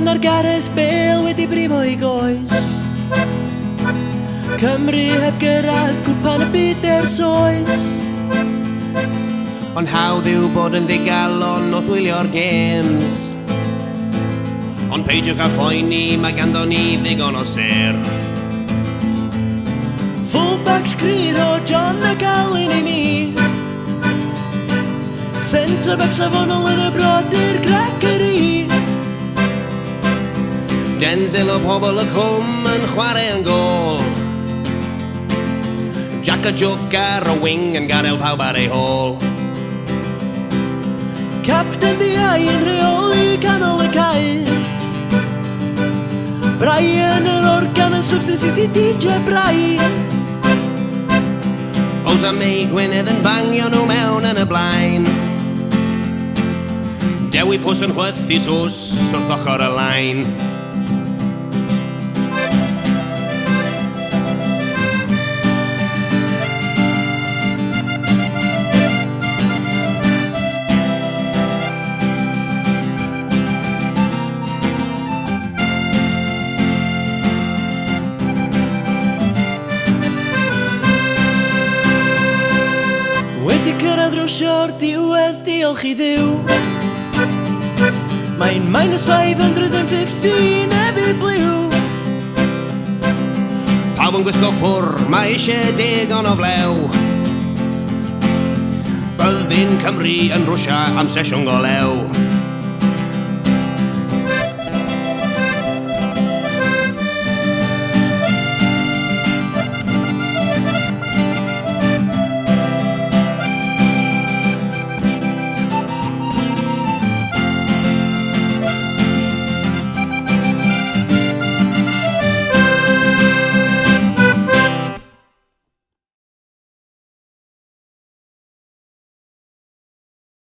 Iwan ar Gareth Bale wedi brifo I goes. Cymru heb gyrraedd cwpan y byd ers oes. Ond hawdd yw bod yn ddigalon o thwylio'r games. Ond peidiwch â phoeni, mae ganddo ni ddigon o ser. Fullbacks cryr o John ac Alun I mi. Centre-back safonol yn y brodyr Gregory. Denzel o pobl y cwm yn chwarae yn gol. Jack a Jook ar y wing yn gadael pawb ar ei hôl. Captain Diau yn rheoli canol y cae. Brian yr organ yn substitute I DJ Brai. Oes a May Gwynedd yn bangio nhw mewn yn y blaen. Dewi Pws yn chwythu sos wrth ochr y lain. Wedi cyrraedd rwsio'r diwedd, diolch I Dduw. Mae'n -550 nefyd bliw. Pawb yn gwisgo ffwr, mae eisiau digon o flew. Byddin Cymru yn Rwsia am sesiwn go lew.